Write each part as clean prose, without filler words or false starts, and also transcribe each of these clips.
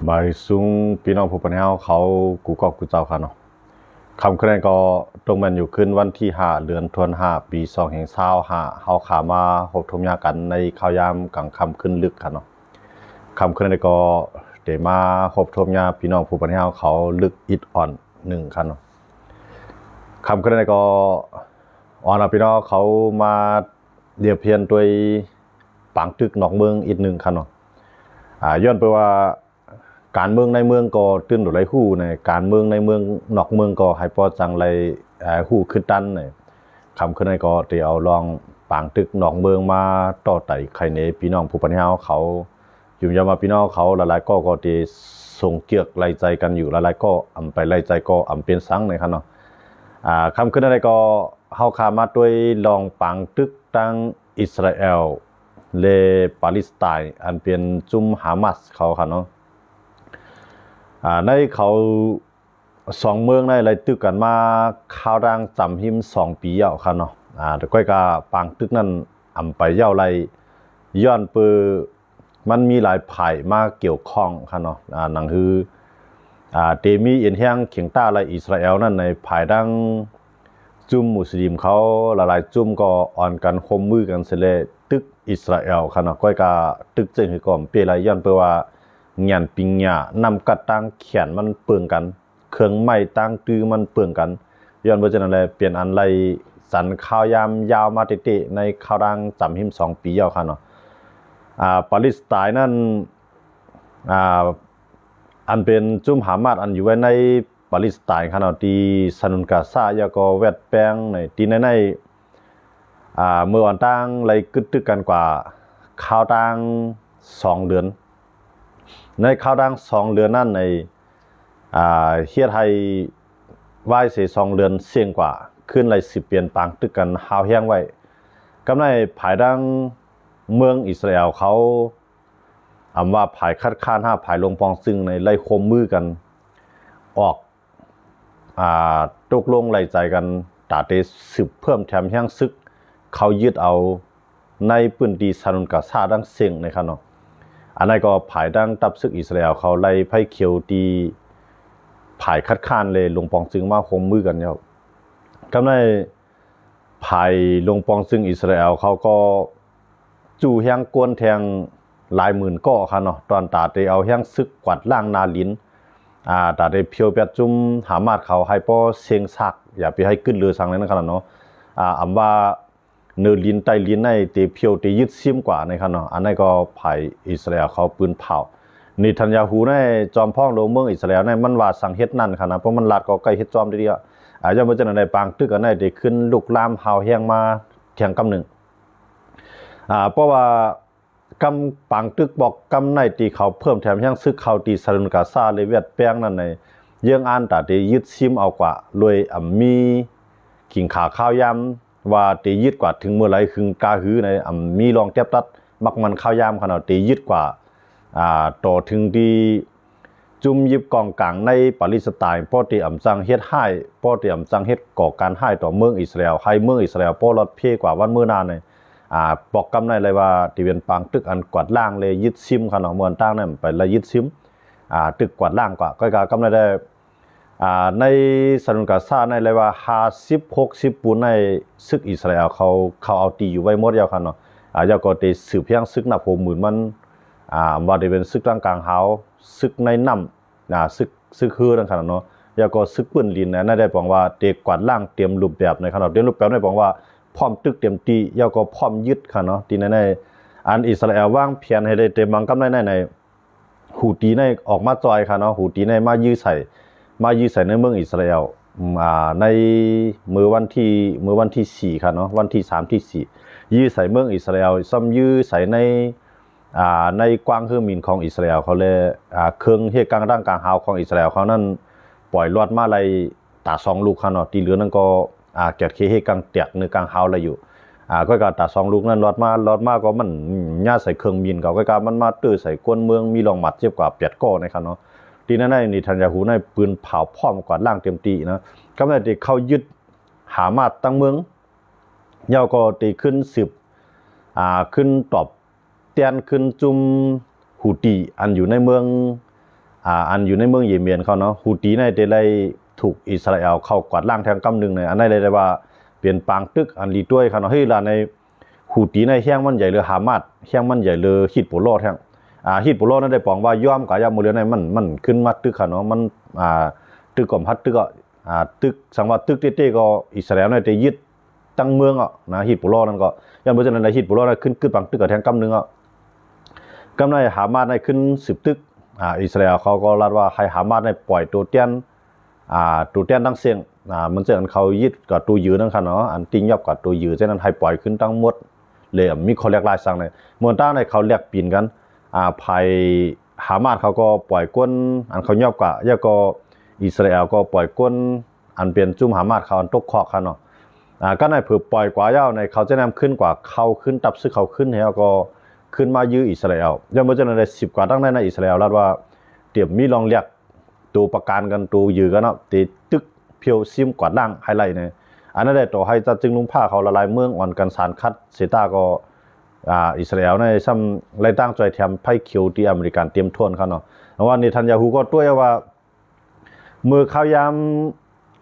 บายซุงพี่น้องผู้ปนเฮาเขากูก็กูเจ้าค่ะเนาะคำคะแนนก็ตรงมันอยู่ขึ้นวันที่5 เดือนธันวาคมปี2025เฮาขามาพบทมยากันในข่าวยามกลางค่ำขึ้นลึกค่ะเนาะคำคะแนนก็เดมาพบทมยาพี่น้องผู้ปนเฮาเขาลึกอิดอ่อน1ค่ะเนาะคำคะแนนก็อ่อนพี่น้องเขามาเดียบเพียนด้วยปังตึกนอกเมืองอีก1ค่ะเนาะย้อนไปว่าการเมืองในเมืองก็ตื่นหลายหู้ในการเมืองในเมืองนอกเมืองก็ให้พอจังไรหู้ขึ้นตันในคำขึ้นในก็เดี๋ยวลองปางตึกนอกเมืองมาต่อไต่ใครในพี่น้องผู้ปนเฮาเขาอยู่ยามาพี่น้องเขาหลายๆก็ที่ส่งเกียกไล่ใจกันอยู่หลายๆก็อำไปไล่ใจก็อำเป็นสังในครับเนาะคำขึ้นในก็เฮาขามาด้วยลองปางตึกตั้งอิสราเอลเลปาเลสไตน์อันเป็นจุมฮามาสเขาค่ะเนาะในเขา2เมืองในอะไรตึกกันมาข่าวดังจำหิม2 ปีแล้วค่ะเนาะแต่ก้อยกาปางตึกนั้นอำไปเย้าไรย้อนปือมันมีหลายภายมาเกี่ยวข้องค่ะเนาะหนังคือเตมีเอ็นแห้งเขียงต้าไรอิสราเอลนั่นในภายดังจุมมุสลิมเขาหลายๆจุมก็อ่อนกันคมมือกันเสเลตึกอิสราเอลค่ะเนาะก้อยกาตึกเจงคือก่อมเปไรย้อนเปว่าเงียนปิงหญ้านำกัดตั้งเขียนมันเปืองกันเครื่องไม้ตั้งตื้อมันเปืองกันย้อนเบอร์จันอะไรเปลี่ยนอันไรสันข่าวยามยาวมาเตะในข่าวดังจำหิม2 ปียาวค่ะเนาะปาเลสไตน์นั่นอันเป็นจุ่มหามาดอันอยู่ไว้ในปาเลสไตน์ค่ะเนาะที่สนุนกาซายาก็แวดแป้งในที่ในเมื่อวันตั้งไรกึดตึกกันกว่าข่าวดัง2 เดือนในข่าวดัง2 เดือนนั่นในเฮียไทยไหว้เสีย2 เดือนเสี่ยงกว่าขึ้นไร10 เปลี่ยนปางตึกกันหาวแห้งไว้กำไรภายดังเมืองอิสราเอลเขาว่าภายคัดค้านภายลงปองซึ่งในไล่คมมือกันออกตกลงไล่ใจกันตาเตสืบเพิ่มแถมแห้งซึกเขายึดเอาในพื้นที่ซานุนกาซาดังเสียงในครับเนาะอันนั้นก็ภายดังตับซึกอิสราเอลเขาไล่ไพ่เขียวตีภายคัดค้านเลยลงปองซึ่งมาคมมือกันเนี่ยกำไรภายลงปองซึ่งอิสราเอลเขาก็จู่แห้งกวนแทงหลายหมื่นก็ค่ะเนาะตอนตาเตเอาแห้งซึกกวาดล่างนาลินตาเตเพียวเปียจุ่มหามาดเขาให้ป้อเสียงซักอย่าไปให้ขึ้นเรือสังเลยนะครับเนาะว่าเนื้อลินไตลินในเตเพียวเตยึดซิมกว่าในครับเนาะอันนั้นก็ภายอิสราเอลเขาปืนเผานิทันยาฮูในจอมพ่องโลเมืองอิสราเอลในมันว่าสังเฮ็ดนั่นค่ะนะเพราะมันลาดก็ใกล้เฮ็ดจอมทีเดียวจะมาจากในปางตึกกันได้ได้ขึ้นลุกลามหาวแห้งมาแข่งกำหนึ่งเพราะว่ากำปางตึกบอกกำในตีเขาเพิ่มแถมยังซึกเขาตีซาลุนกาซาเลเวียดแป้งนั่นในเยื่องอันแต่ตียึดซิมเอากว่าโดยมีขิงขาข้าวยำว่าตียึดกว่าถึงเมื่อไรคือกาหือในมีรองเทียบตัดมักมันข้าวยำขนาดตียึดกว่าต่อถึงที่จุ่มยิบกองกลางในปาเลสไตน์ป้อตีจังเฮ็ดให้ป้อตีจังเฮ็ดก่อการให้ต่อเมืองอิสราเอลให้เมืองอิสราเอลป้อรถเพ่กว่าวันเมื่อนานในปอกกำในเลยว่าที่เป็นปางตึกอันกวาดล่างเลยยึดซิมขนาดเมืองตั้งนั่นไปเลยยึดซิมตึกกวาดล่างกว่าก็กำในได้ในซานุนกาซาในเลยว่า50-60 ปูนในซึกอิสราเอลเขาเอาตีอยู่ไว้หมดแล้วครับเนาะยาก็ตีสืบเพียงซึกนับ60,000มันว่าได้เป็นซึกร่างกลางเฮาซึกในน้ำซึกฮือนั่นขนาดเนาะยาก็ซึกปืนลินนะได้บอกว่าเด็กกวาดล่างเตรียมรูปแบบในขนาดเตรียมรูปแบบได้บอกว่าพร้อมตึกเต็มที่ยาก็พร้อมยึดค่ะเนาะที่ในอันอิสราเอลวางแผนให้ได้เต็มบังกำในหูตีในออกมาจอยค่ะเนาะหูตีในมายื้อใส่ในเมืองอิสราเอลในมือวันที่4ค่ะเนาะวันที่3ที่4ยื้อใส่เมืองอิสราเอลซ้ำยื้อใส่ในกว้างคือมินของอิสราเอลเขาเลยเครื่องเหตุการณ์ร่างกลางเฮาของอิสราเอลเขานั่นปล่อยลอดมาอะไรตา2 ลูกค่ะเนาะที่เหลือนั่นก็เกิดเหตุการณ์แตกในกลางเฮาอะไรอยู่ก็การตา2 ลูกนั้นลอดมาก็มันย่าใส่เครื่องมินก็การมันมาตื้อใส่กวนเมืองมีรองหมัดเจ็บกว่า8 ก้อนะครับเนาะที่นั่นนี่ทันยาหูในปืนเผาพร้อมกว่าล่างเต็มตีนะก็ไม่ได้เข้ายึดหามาตั้งเมืองยาวก็ตีขึ้น10ขึ้นตอบเตียนขึ้นจุมหูตีอันอยู่ในเมือง อันอยู่ในเมืองเยเมนเขาเนาะฮูตีในได้ถูกอิสราเอลเข้ากวาดล้างแทงกำนึงในอันนั้นเลยได้ว่าเปลี่ยนปางตึกอันลีด้วยเขาเนาะเฮ้ยล่ะในฮูตีในแห้งมันใหญ่เลยฮามาสแห้งมันใหญ่เลยฮิตโปโลแท้งฮิตโปโลนั้นได้ปองว่าย่อมกับยาโมเดลในมันขึ้นมาตึกเขาเนาะมันตึกก่อมพัดตึกก็ตึกสังว่าตึกเต้ๆก็อิสราเอลในได้ยึดตั้งเมืองอ่ะนะฮิตโปโลนั้นก็ยันเพราะฉะนั้นในฮิตโปโลนั้นขึ้นปางตึกกับแทงกำนึงอ่ะกำในฮามาสในขึ้น10ตึกอิสราเอลเขาก็รัดว่าให้ฮามาสในปล่อยตัวเตี้ยนตัวเตี้ยนตั้งเสียงมันจะอันเขายึดกับตัวยืนนั่นค่ะเนาะอันติ้งยับกับตัวยืนเช่นนั้นให้ปล่อยขึ้นทั้งหมดเลยมีคนเรียกลายสั่งเลยเมื่อตั้งในเขาเรียกปีนกันภายฮามาสเขาก็ปล่อยก้นอันเขายับกับยาก็อิสราเอลก็ปล่อยก้นอันเปลี่ยนจุ่มฮามาสเขาอันตกเคาะค่ะเนาะก็ในเผื่อปล่อยกว่าเย้าในเขาจะนำขึ้นกว่าเขาขึ้นตับซึกเขาขึ้นแล้วก็ขึ้นมายื้ออิสราเอลยังเมื่อจะใน10 กว่าตั้งในอิสราเอลรัดว่าเตรียมมีลองเรียกตัวประกันกันตัวยื้อกันเนาะตีตึกเพียวซิมกวาดล่างไฮไลท์เนี่ยอันนั้นได้ต่อให้จะจึงลุงผ้าเขาละลายเมืองอ่อนกันสารคัดเซตาก็อิสราเอลในซ้ำไล่ตั้งใจทำไพ่เขียวที่อเมริกันเตรียมทวนเขาเนาะเพราะว่าเนทันยาฮูก็ด้วยว่ามือข้าวยาม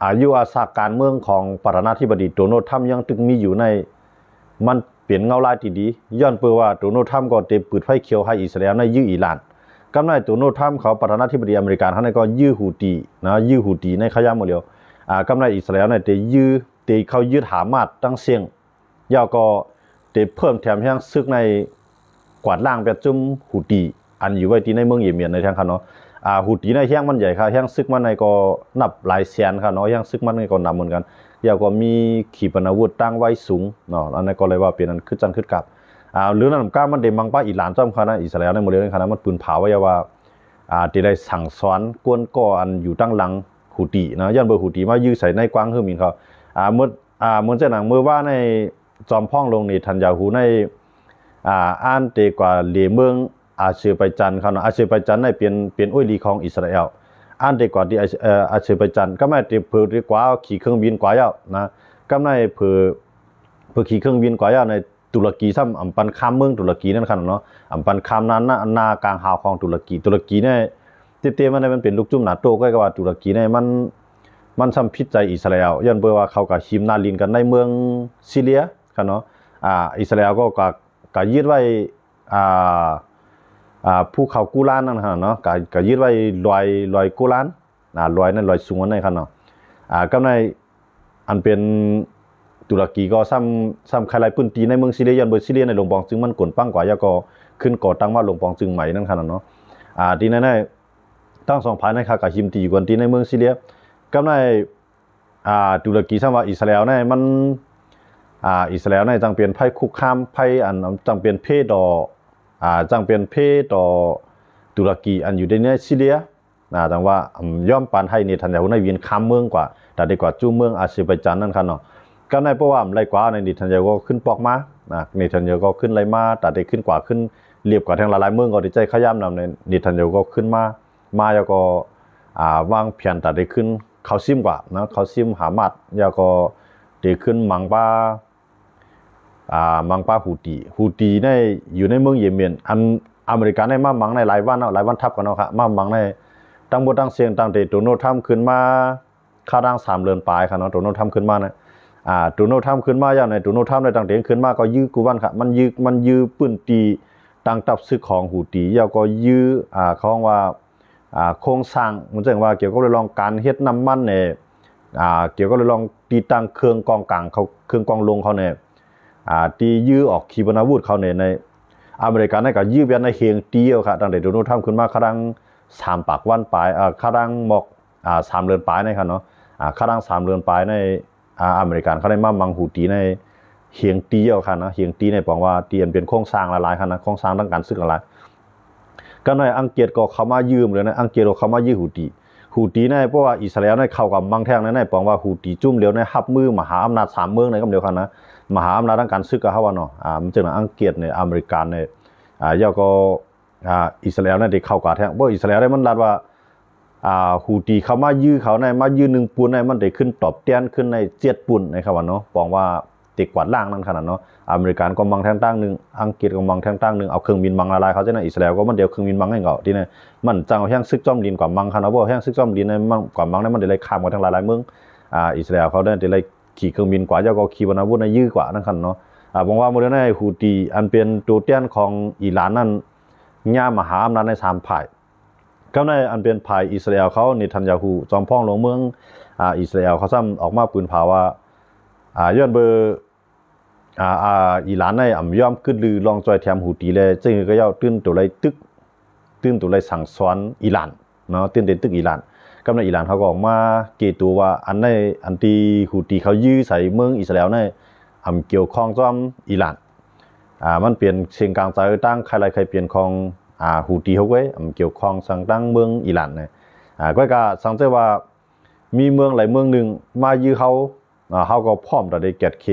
อายุอาสาการเมืองของประธานาธิบดีโดนัลด์ทรัมป์ยังตึงมีอยู่ในมันเปลี่ยนเงาลายที่ดีย้อนเปือว่าโดนัลด์ทรัมป์ก็เตรียมปืนไฟเขียวให้อิสราเอลในยื้ออิหร่านกำไรโดนัลด์ทรัมป์เขาประธานาธิบดีอเมริกันเขาในก็ยื้อฮูตีนะยื้อฮูตีในขยามหมดเลยกำไรอิสราเอลในเตยื้อเตเขายื้อหามาดตั้งเสียงย่อก็เตเพิ่มแถมแห่งซึกในกวาดล่างแบบจุ่มฮูตีอันอยู่ไว้ที่ในเมืองเยเมนในทางเขาเนาะฮูตีในแห่งมันใหญ่ค่ะแห่งซึกมันในก็นับหลายแสนค่ะเนาะแห่งซึกมันในก็นับเหมือนกันย่อก็มีขีปนาวุธตั้งไว้สูงเนาะอันนั้นก็เลยว่าเป็นอันขึ้นจันขึ้นกับหรือนั่นก้ามันเดมังป้าอิหร่านจ้ำค่ะนะอิสราเอลในโมเดลนั้นค่ะนะมันปืนเผาไว้ว่าที่ได้สั่งสอนกวนก่ออันอยู่ตั้งหลังฮูตีนะย้อนเบอร์ฮูตีมายื้อใส่ในกว้างคือมินเขาเมื่อเจ้าหนังเมื่อว่าในจอมพ่องลงนี่ทันยาฮูในอ่านเตกว่าเหลียเมืองอาเซอร์ไบจานเขาเนาะอาเซอร์ไบจานในเป็นอ้อยลีของอิสราเอลอ่านเตกว่าที่อาเซอร์ไบจานก็ไม่เตเผื่อกว่าขี่เครื่องบินกว่าเยานะก็ไม่เผื่อขี่เครื่องบินกว่าเยาในตุรกีซ้ำอัมปันคามเมืองตุรกีนั่นค่ะเนาะอัมปันคามนั้นนากลางหาวของตุรกีเนี่ยเต้ๆมันเป็นลูกจุ่มหนาโตก็ว่าตุรกีเนี่ยมันซ้ำพิษใจอิสราเอลย้อนเบอร์ว่าเขากับฮิมนาลินกันในเมืองซีเรียค่ะเนาะอิสราเอลก็ยึดไว้ภูเขากูลานนั่นค่ะเนาะก็ยึดไว้ลอยกูลานลอยนั่นลอยสูงนั่นค่ะเนาะก็ในอันเป็นตุรกีก็ซ้ำใครไล่ปืนตีในเมืองซีเรียยันเบอร์ซีเรียในหลวงปองจึงมันกลปั้งกว่ายาก็ขึ้นก่อตั้งว่าหลวงปองจึงใหม่นั่นค่ะเนาะที่นั่นตั้งสองภายในค่ะกับฮิมตีอยู่กันที่ในเมืองซีเรียก็ในตุรกีซ้ำว่าอิสราเอลเนี่ยมันอิสราเอลเนี่ยจังเป็นไพ่คุกคามไพ่อันจังเป็นเพศจังเป็นเพศต่อตุรกีอันอยู่ในซีเรียจังว่าย่อมปานให้เนทันยาฮูในเวียนคามเมืองกว่าแต่ดีกว่าจูเมืองอาเซอร์ไบจานนั่นค่ะเนาะก็ในเพราะว่าไรกว่าในเนทันยาฮูก็ขึ้นปอกมาเนทันยาฮูก็ขึ้นไรมาแต่ได้ขึ้นกว่าขึ้นเรียบกว่าทางหลายเมืองก็ได้ใจขย้ำนำในเนทันยาฮูก็ขึ้นมาแล้วก็วางแผนแต่ได้ขึ้นเขาซิมกว่านะเขาซิมหามัดแล้วก็ได้ขึ้นมังป้าฮูตีในอยู่ในเมืองเยเมนอันอเมริกันในมามังในหลายวันทับกันเนาะครับมามังในตั้งบทตั้งเสียงตั้งเตโดนัลด์ทรัมป์ขึ้นมาค่าดัง3 เดือนปลายครับเนาะโดนัลด์ทรัมป์ขึ้นมานะโดนัลด์ทรัมป์ขึ้นมาอย่างในโดนัลด์ทรัมป์ในตั้งเตขึ้นมาก็ยื้อกูวันครับมันยื้อปืนตีตั้งตับซึกของฮูตีแล้วก็ยื้อของว่าโครงสร้างมันจะว่าเกี่ยวกับเรื่องการเฮ็ดน้ำมันเนี่ยเกี่ยวกับเรื่องตีตั้งเครื่องกองกลางเขาเครื่องกองลงเขาเนี่ยตียื้อออกขีปนาวุธเขาเนี่ยในอเมริกันเนี่ยก็ยื้อแบบในเฮียงตีเอาค่ะตั้งแต่โดนัลด์ทรัมป์ขึ้นมาครั้ง3 ปากวันปลายครั้งหมอก3 เดือนปลายนะครับเนาะครั้ง3 เดือนปลายในอเมริกันเขาได้มามังฮูตีในเฮียงตีเอาค่ะนะเฮียงตีในปองว่าตีอันเป็นโครงสร้างหลายๆค่ะนะโครงสร้างด้านการศึกอะไรก็ในอังกฤษก็เข้ามายืมเลยนะอังกฤษก็เข้ามายื้อฮูตีในเพราะว่าอิสราเอลในเข้ากับมังแท่งในปองว่าฮูตีจุ่มเลี้ยวในฮับมือมหาอำนาจ3 เมืองในกำเดียวกันนะมหาอำนาจด้านการศึกกับเขาว่าเนาะมันจึงอังกฤษเนี่ยอเมริกันเนี่ยย่อก็อิสราเอลเนี่ยได้เข้ากับแท่งเพราะอิสราเอลได้มันรัดว่าฮูตีเขามายื้อเขาในมายื้อ1 ปุ่นในมันได้ขึ้นตอบเตี้ยนขึ้นใน7 ปุ่นในครับว่าเนาะบอกว่า ติดกวาดล่างนั่นขนาดเนาะอเมริกันก็มังแทงตั้งหนึ่งอังกฤษก็มังแทงตั้งหนึ่งเอาเครื่องบินมังละลายเขาจะนะอิสราเอลก็มันเดียวเครื่องบินมังให้เงาที่นี่มันจังเอาแห้งซึกจอมดินกว่ามังขนาดว่าแห้งซึกจอมดินในมังกว่ามังนั้นมันเดี๋ยวเลยข้ามกันทั้งหลายเมืองอิสราเอลเขาได้เดี๋ยวเลยขี่เครื่องบินกว่าเจ้าก็ขี่บรรณาวุธในยื้อกว่านั่นขนาดเนาะบอกว่าโมเดลในฮูตีอันเป็นตัวเตี้ยนของอิหร่านนั้นย่ามหาอำนาจใน3ฝ่ายก็ในอันเป็นฝ่ายอิสราเอลเขาเนทันยาฮูจอมพ่องหลวงเมืองอิสราเอลเขาซ้ำออกมาปืนเผาว่าย้อนเบอร์อิหร่านในอ่ำย่อมขึ้นลือลองจอยแถมฮูตีเลยจึงก็ย่อตื้นตัวไรตึกตื้นตัวไรสั่งสอนอิหร่านเนาะตื้นเด่นตึกอิหร่านก็ในอิหร่านเขาก็ออกมาเกตัวว่าอันในอันตีฮูตีเขายื้อใส่เมืองอิสราเอลในเกี่ยวข้องจอมอิหร่านมันเปลี่ยนเชียงกลางใจตั้งใครเปลี่ยนของฮูตีเขาไว้เกี่ยวข้องสั่งตั้งเมืองอิหร่านเนี่ยก็กะสังเกตว่ามีเมืองหลายเมืองหนึ่งมายื้อเขาก็พร้อมแต่ได้แกดเค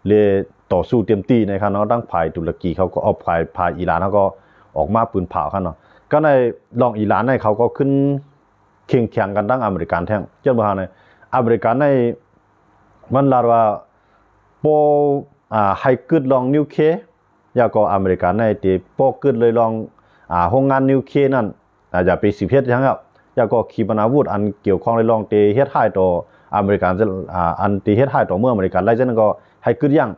เลยต่อสู้เต็มที่ในขณะตั้งฝ่ายตุรกีเขาก็เอาฝ่ายอิหร่านเขาก็ออกมาปืนเผากันเนาะก็ในลองอิหร่านในเขาก็ขึ้นเคียงแข่งกันตั้งอเมริกันแท่งเจ้าบ้านในอเมริกันในมันลาว่าโปให้กึดลองนิวเคลียร์ยาก็อเมริกันในตีโปกึดเลยลองโรงงานนิวเคลียร์นั่นจะไปสิบเฮ็ดยังครับยาก็ขีปนาวุธอันเกี่ยวข้องเลยลองตีเฮ็ดให้ต่ออเมริกันอันตีเฮ็ดให้ต่อเมื่ออเมริกันไล่เช่นก็ให้กึดยัง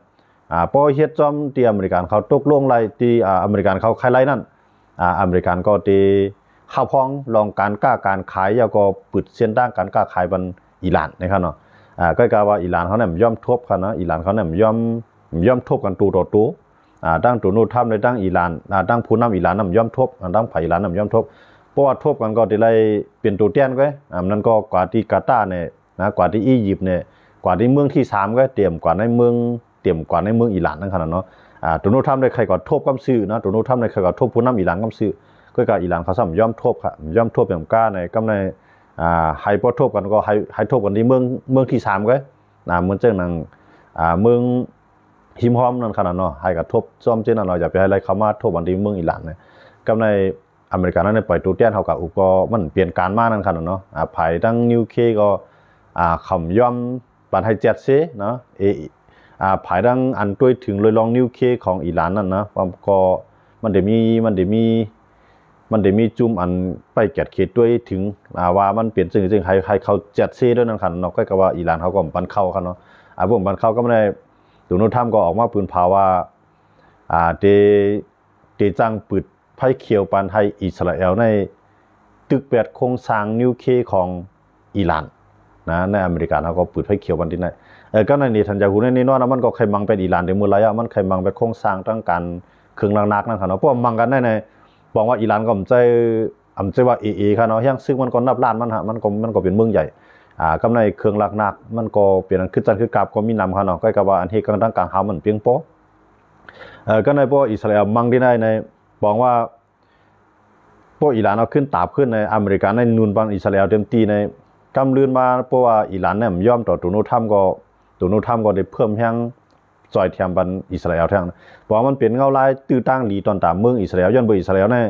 พอเฮ็ดจอมตีอเมริกันเขาตกลงไล่ตีอเมริกันเขาใครไล่นั่นอเมริกันก็ตีข้าวพองลองการกล้าการขายยาก็ปิดเส้นด้านการกล้าขายบันอิหร่านนะครับเนาะก็กล่าวว่าอิหร่านเขาเนี่ยย่อมทบกันเนาะอิหร่านเขาเนี่ยย่อมทบกันตัวต่อตัวตั้งตัวนู้นทำในตั้งอิหร่านตั้งผู้นำอิหร่านนั่นย่อมทบตั้งฝ่ายอิหร่านนั่นย่อมทบเพราะว่าทบกันก็ที่ไรเปลี่ยนตัวเตี้ยนก็นั่นก็กว่าที่กาตาร์เนี่ยนะกว่าที่อียิปต์เนี่ยกว่าที่เมืองที่3ก็เตรียมกว่าในเมืองอิหร่านนั่นขนาดเนาะตัวนู้นทำในใครก็ทบกำซื้อนะตัวนู้นทำในใครก็ทบผู้นำอิหร่านกำซื้อก็กับอิหร่านเขาซ้ำย่อมทบค่ะย่อมทบอย่างกล้าในกำในให้พอทบกันก็ให้ทบกันที่เมืองที่3ก็เหมือนเจ้าหนังเมืองหิมหอมนั่นขนาดเนาะให้กับทบซ้อมเจ้านั่นเราอย่าไปให้อะไรเขามาทบกันที่เมืองอิหร่านเนี่ยกำในอเมริกันนั้นปล่อยตัวเตี้ยนเขากับอุปกรณ์มันเปลี่ยนการมากนั่นขนาดเนาะภายตั้งนิวเคลียร์ก็ขำย่อมปันให้เจ็ดเซเนาะภายตั้งอันตัวถึงเลยลองนิวเคลียร์ของอิหร่านนั่นนะก็มันเดี๋ยวมีจุ่มอันไปแกดเขตด้วยถึงว่ามันเปลี่ยนจึงให้เขาเจ็ดเซด้วยนั่นขนาดเนาะก็กับว่าอิหร่านเขาก็ปันเข้ากันเนาะพวกปันเข้าก็ไม่ได้ตัวนู้นทำก็ออกมาปืนเผาว่าเดจังปืดไพ่เขียวปันให้อิสราเอลในตึกแปดโครงสร้างนิวเคลียร์ของอิหร่านนะในอเมริกาเขาก็ปืดไพ่เขียวปันที่ไหนก็ในนี้ทันยาหูในนี้นอนมันก็ใครมังเป็นอิหร่านเดี๋ยวมือระยะมันใครมังเป็นโครงสร้างตั้งการเครื่องนักนั่นค่ะเนาะเพราะมังกันในบอกว่าอิหร่านก็ไม่ใช่ว่าค่ะเนาะยังซึ่งมันก็นับล้านมันก็เป็นเมืองใหญ่กำในเครื่องนักมันก็เปลี่ยนขึ้นจันขึ้นกราบก็มีนำค่ะเนาะก็กับว่าอันที่กลางหามันเพียงพอก็ในพวกอิสราเอลมังที่ในบอกว่าพวกอิหร่านเอาขึ้นตาบขึ้นในอเมริกาในนูนบางอิสราเอลเต็มตีในกำลืนมาเพราะว่าอิหร่านเนี่ยย่อมต่อตัวโนทัมก็ได้เพิ่มแห่งจอยเทียมบันอิสราเอลแท่งบอกว่ามันเป็นเงาลายตื้อตั้งหลีตอนตามเมืองอิสราเอลย้อนเบอร์อิสราเอลเนี่ย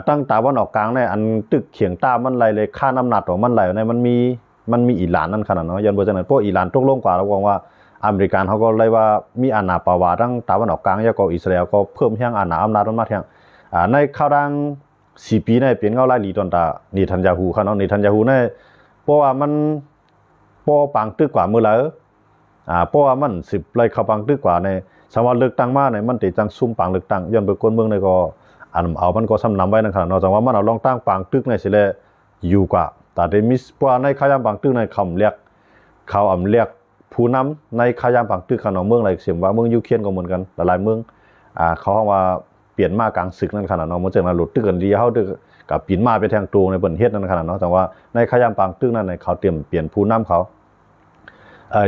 ตั้งตาวันออกกลางเนี่ยอันตึกเขียงตามันไหลเลยค่าน้ำหนักของมันไหลเนี่ยมันมีอิหร่านนั่นขนาดเนาะย้อนเบอร์จังนั้นพวกอิหร่านตกลงกว่าเราบอกว่าอเมริกันเขาก็เลยว่ามีอาณาปาวาตั้งตาวันออกกลางยาก็อิสราเอลก็เพิ่มแห่งอาณาอำนาจมันมาแท่งในข่าวดัง4 ปีเนี่ยเปลี่ยนเงาลายหลีตอนตาเนทันยาฮูค่ะเนาะเนทันยาฮูเนี่ยเพราะว่ามันปอปังตึกกว่าเมื่อไหร่เพราะว่ามัน10 ไร่เข้าปังตึกกว่าในสมัยเลือกตั้งมาในมันติจังซุ่มปังเลือกตั้งย้อนเบอร์คนเมืองในก็เอามันก็ซ้ำนำไว้นั่นขนาดเนาะจังว่ามันเอาลองตั้งปังตึกในสิเลยอยู่กว่าแต่ได้มิสปว่าในขยามปังตึกในคำเรียกเขาเรียกผู้นำในขยามปังตึกขนาดเมืองอะไรเสียงว่าเมืองยูเครนก็เหมือนกันหลายเมืองเขาว่าเปลี่ยนมากลางศึกนั่นขนาดเนาะมันจะมาหลุดตึกกันดีเขาตึกกับปีนมาไปแทงตูในบนเฮ็ดนั่นขนาดเนาะแต่ว่าในขยามปังตึกนั่นในเขาเตรียมเปลี่ยนผู้นำเขา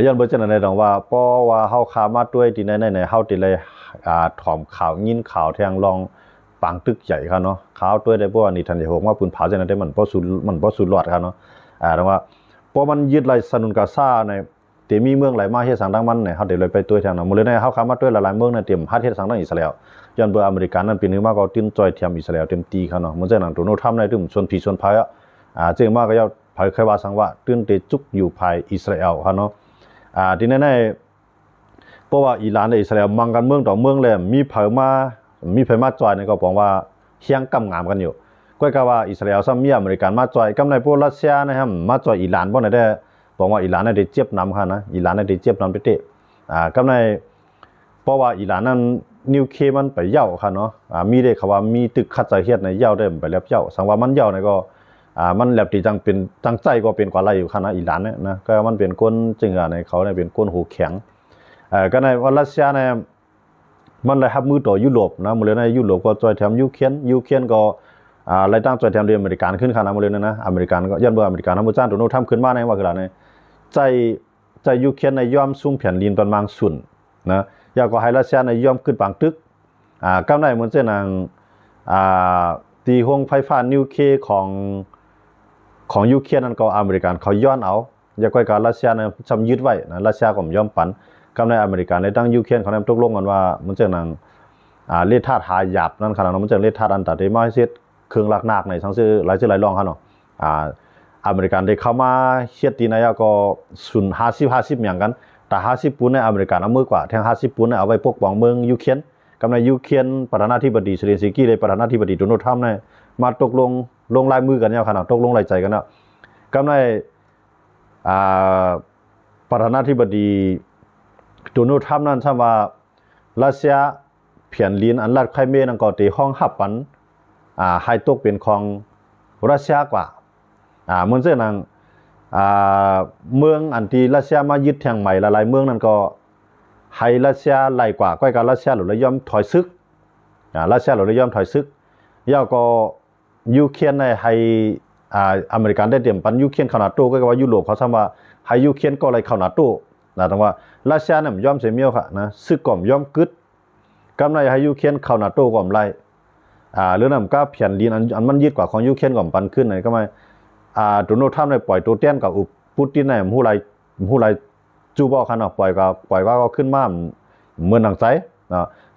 ย้อนเบอร์จันในดองว่าเพราะว่าเฮาขามาด้วยที่ในเฮาติเลยถ่อมข่าวยินข่าวแทงลองปังตึกใหญ่ครับเนาะข่าวด้วยได้เพราะว่านี่ทันจะบอกว่าปืนเผาจังได้มันบ่สุดรอดครับเนาะแต่ว่าเพราะมันยึดไล่สนุนกาซาในเตมีเมืองไหลมาเฮ็ดสังดังมันเนี่ยเฮาได้เลยไปตัวทางเนาะมื้อในเฮาขามาด้วยหลายๆเมืองในเตรียมฮัดเฮ็ดสังดังอิสราเอลย้อนเบอร์อเมริกันนั้นเป็นนึงมาก็ติ้นจอยเทียมอิสราเอลเต็มตีครับเนาะมื้อจังนั้นโดนัลด์ทรัมป์ในตึมชวนผีชวนพายจึงมาก็ยาภายเคยว่าสังว่าตื้นเตจุกอยู่ภายอิสราเอลครับเนาะที่แน่ เพราะว่าอิหร่านและอิสราเอลมังกันเมืองต่อเมืองเลยมีเผยมาจอยเนี่ยก็บอกว่าเฮียงกำงามกันอยู่ก็กะว่าอิสราเอลซ้ำมีอเมริกันมาจอยกำในพวกรัสเซียนะครับมาจอยอิหร่านบ่ได้บอกว่าอิหร่านได้เจ็บนำค่ะนะอิหร่านได้เจ็บนำไปเตะกำในเพราะว่าอิหร่านนั้นนิวเคลียร์มันไปเย่าค่ะเนาะมีได้คำว่ามีตึกขัดใจเฮ็ดในเย่าได้ไปแล้วเย่าสังว่ามันเย่าเนี่ยก็มันแลบที่จังเป็นจังใจก็เป็นกว่าไรอยู่ค่ะนะอิหร่านเนี่ยนะก็มันเป็นคนจึงในเขาเนี่ยเป็นคนหูแข็งก็ในว่ารัสเซียเนี่ยมันเลยทับมือต่อยุโรปนะมือเลยในยุโรปก็จอยแถมยูเครนก็อะไรตั้งจอยแถมเรียนอเมริกันขึ้นค่ะนะมือเลยนะอเมริกันก็ย้อนว่าอเมริกันทำมือจ้างตัวโน้ตทำขึ้นมาในว่าคืออะไรใจยูเครนในย่อมซุ่มแผ่นดินตอนมังสุนนะอยากก็ให้รัสเซียในย่อมขึ้นบางตึกกำไรเหมือนเช่นนางตีห้องไฟฟ้านิวเคลียร์ของยูเครนนั่นก็อเมริกันเขาย้อนเอาอยากก็การรัสเซียเนี่ยจำยึดไว้นะรัสเซียก็ย่อมปันกำในอเมริกันในตั้งยูเครนเขาเนี่ยตกลงกันว่ามันจะนางเลทธาตุหาหยาบนั่นขนาดนั้นมันจะเลทธาตุอันตรายมากที่สุดเครื่องลักนักในทั้งซื้อหลายรองเขาเนาะอเมริกันได้เข้ามาเชียดตีนายก็สุน50อย่างกันแต่50 ปุ่นในอเมริกันเอามือกว่าแทง50 ปุ่นเอาไว้ปกป้องเมืองยูเครนกำในยูเครนประธานาธิบดีเซเลนสกี้เลยประธานาธิบดีโดนัลด์ทรัมป์เนี่ยมาตกลงลายมือกันเนี่ยขนาดตกลงลายใจกันแล้วกำในประธานาธิบดีโดนัลด์ทรัมป์นั้นทราบว่ารัสเซียเพียนลินอันลัดไครเมียนั่นก็ตีห้องหับปันให้ตกเป็นของรัสเซียกว่าเหมือนเช่นนั้นเมืองอันที่รัสเซียมายึดแห่งใหม่หลายๆเมืองนั้นก็ให้รัสเซียไล่กว่าก็การรัสเซียหรือระยอมถอยซึกรัสเซียหรือระยอมถอยซึกย่อก็ยูเครนในให้อเมริกันได้เตรียมปันยูเครนเข้านาโต้ก็ว่ายุโรปเขาทำว่าให้ยูเครนก็เลยเข้านาโต้แต่ว่ารัสเซียเนี่ยย่อมเสียเมียวค่ะนะซึกก่อมย่อมกึดกำไรให้ยูเครนเข้านาโต้ก่อมไล่เรื่องนั้นก็เพียนดินอันมันยึดกว่าของยูเครนก่อมปันขึ้นไหนก็ไม่โดนัลด์ทรัมป์ได้ปล่อยตัวเตี้ยนกับปูตินในผู้ไรจูบอคันออกปล่อยก็ขึ้นมาเหมือนหนังใจ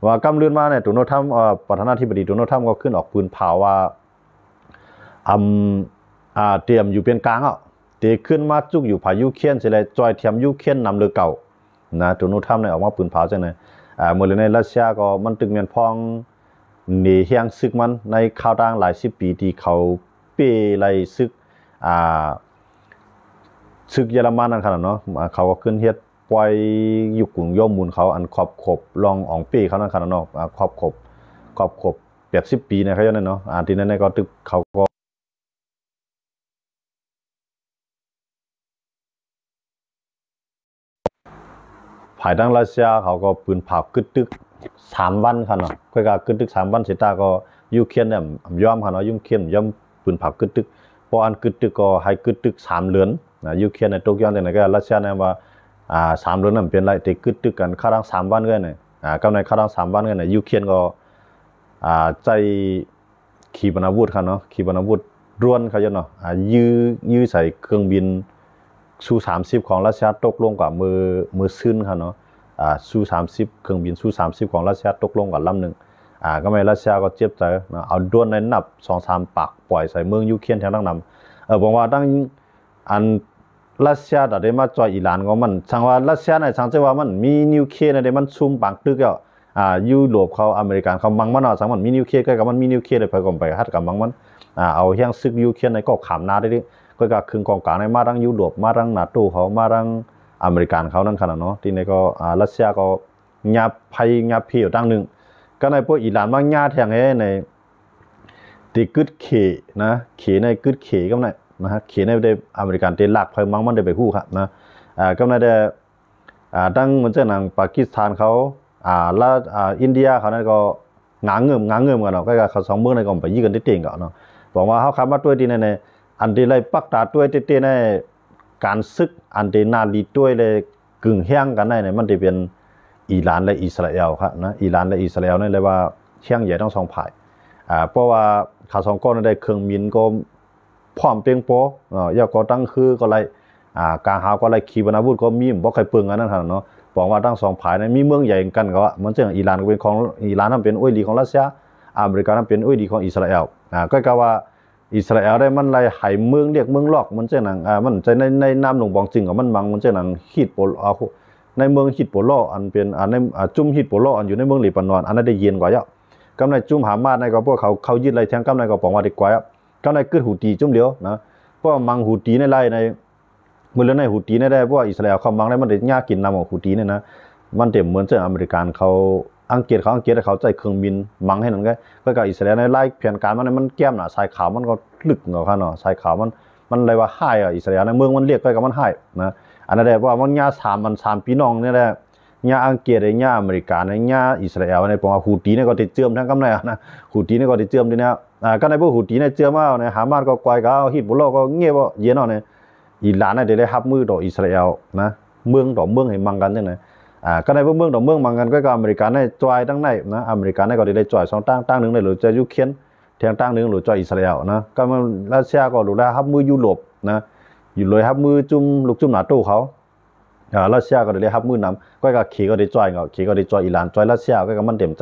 ว่ากำเลื่อนมาเนี่ยโดนัลด์ทรัมป์ประธานาธิบดีโดนัลด์ทรัมป์ก็ขึ้นออกปืนเผาว่าเตรียมอยู่เป็นกลางเตะขึ้นมาจุกอยู่ผายูเครนเสร็จแล้วจอยเทียมยูเครนนำเรือเก่านะโดนัลด์ทรัมป์เนี่ยออกมาปืนเผาจังไงเมื่อในรัสเซียก็มันตึงเมียนพองหนีเฮียงซึกมันในข่าวดังหลาย10 ปีที่เขาเป้ไล่ซึกซึกเยอรมันนั่นขนาดเนาะเขาก็ขึ้นเฮ็ดปล่อยอยู่กลุ่มย่อมมูลเขาอันขอบลองอ่องเป้เขานั่นขนาดเนาะขอบ80 ปีเนี่ยเขาอย่างนั้นเนาะที่นั้นก็ตึกเขาก็ภายดังรัสเซียเขาก็ปืนเผากึดตึก3 วันค่ะเนาะค่อยก็กึดตึก3 วันเสร็จตาก็ยูเครนเนี่ยยอมค่ะเนาะยูเครนยอมปืนเผากึดตึกพออันกึดตึกก็ให้กึดตึก3 เดือนยูเครนในตกย้อนแต่ไหนก็รัสเซียเนี่ยว่า3 เดือนนั้นเป็นไรแต่กึดตึกกันค่าดัง3 วันก็เนี่ยกำในค่าดัง3 วันก็เนี่ยยูเครนก็ใจขีปนาวุธค่ะเนาะขีปนาวุธร่วนเขาจะเนาะยื้อใส่เครื่องบินซู30ของรัสเซียตกลงกว่ามือซึ้นค่ะเนาะซู30เครื่องบินซู30ของรัสเซียตกลงกว่าลำนึงก็ไม่รัสเซียก็เจ็บใจนะเอาด้วนในนับ 2-3 ปากปล่อยใส่เมืองยูเครนแถวนั้นนำบอกว่าตั้งอันรัสเซียได้มาจอยอิหร่านก็มันสังว่ารัสเซียในสังเจว่ามันมีนิวเคลียร์ในมันซุ่มปากตึกแล้วยุโรปเขาอเมริกันเขามังมันสังมันมีนิวเคลียร์ก็มันมีนิวเคลียร์ได้ไปก่อนไปฮัดกับมังมันเอาเฮียงซึกยูเครนในก็ขามนาได้ดิก็ครึ่งกองกลางในมาทั้งยุโรปมาทั้งนาโต้เขามาทั้งอเมริกันเขานั่นขนาดเนาะที่ในก็รัสเซียก็งับภัยงับเพียวตั้งหนึ่งก็ในพวกอิหร่านบางญาติแห่งในตีกึดเขนะเขในกึดเขก็ในนะฮะเขในได้อเมริกันเตลักภัยมังมันได้ไปคู่ครับนะก็ในได้ตั้งเหมือนเจ้าหนังปากีสถานเขาแล้วอินเดียเขานั่นก็งางเงิมกันเนาะก็เขา2 เมืองในก็ไปยี่กันได้เต่งกันเนาะบอกว่าเขาขับมาด้วยที่ในอันที่ไรปักตาด้วยเต้ในการซึกอันที่นาลีด้วยเลยกึ่งแห้งกันในมันจะเป็นอิหร่านและอิสราเอลครับนะอิหร่านและอิสราเอลนี่เลยว่าแห้งใหญ่ทั้ง2 ฝ่ายเพราะว่าขา2 ก้อนได้เครื่องบินก็พร้อมเพียงพอยาก็ตั้งคือก็ไรกลางหาวก็ไรขีปนาวุธก็มีบ่ใครเปลืองอันนั้นขนาดเนาะบอกว่าทั้ง2 ฝ่ายนั้นมีเมืองใหญ่กันก็ว่ามันเช่นอิหร่านก็เป็นของอิหร่านนั้นเป็นอ้อยดีของรัสเซียอเมริกานั้นเป็นอ้อยดีของอิสราเอลก็กล่าวว่าอิสราเอลได้มันไล่ไห้เมืองเรียกเมืองลอกมันเจ้าหนังมันใจในน้ำหลวงบองจริงกับมันมังมันเจ้าหนังฮีดโปล ในเมืองฮิตโปโลอันเป็นอันในจุ่มฮิตโปโลอันอยู่ในเมืองเลบานอนอันนั้นได้เย็นกว่าเยอะกำในจุ่มหามาในก็พวกเขายึดไรแทงกำในก็ปองว่าดีกว่าเยอะกำในเกิดหูตีจุ่มเดียวนะเพราะมังหูตีในไร่ในมือเล่นในหูตีในได้เพราะอิสราเอลเขามังได้มันได้ยากกินนำของหูตีเนี่ยนะมันเต็มเหมือนเจ้าอเมริกันเขาอังกฤษเขาใจเครื่องบินมังให้นั่นก็กับอิสราเอลในไล่แผนการมันแก้มหนาสายขาวมันก็ลึกเงาข้างเนาะสายขาวมันอะไรว่าให้อ่ะอิสราเอลในเมืองมันเรียกไปกับมันให้นะอันนั้นแหละว่ามันญา3พี่น้องเนี่ยแหละญาอังกฤษญาอเมริกันญาอิสราเอลในปองหูตีเนี่ยก็ติดเชื่อมทั้งกำไรนะหูตีเนี่ยก็ติดเชื่อมด้วยเนี่ยก็ในพวกหูตีเนี่ยเชื่อมเอาเนี่ยหามาก็ไกวก็ฮิตบุโลก็เงียบเย็นเอาเนี่ยอิหร่านเนี่ยได้ฮับมือต่ออิสราเอลนะเมืองต่อเมืองให้มังกันจังไงก็ในพวกเมืองต่อเมืองมังกันก็กับอเมริกันเนี่ยจอยตั้งในนะอเมริกันเนี่ยก็ได้จอย2ตั้งนึงเลยหรือจะยูเครนเทียงตั้งนึงหรือจอยอิสราเอลนะก็มันรัสเซียก็ดูแลฮับมือยุโรปนะอยู่เลยฮับมือจุ่มลูกจุ่มนาโต้เขารัสเซียก็ได้ฮับมือนำก็กับขี่ก็ได้จอยอิหร่านจอยรัสเซียก็กับมันเต็มใจ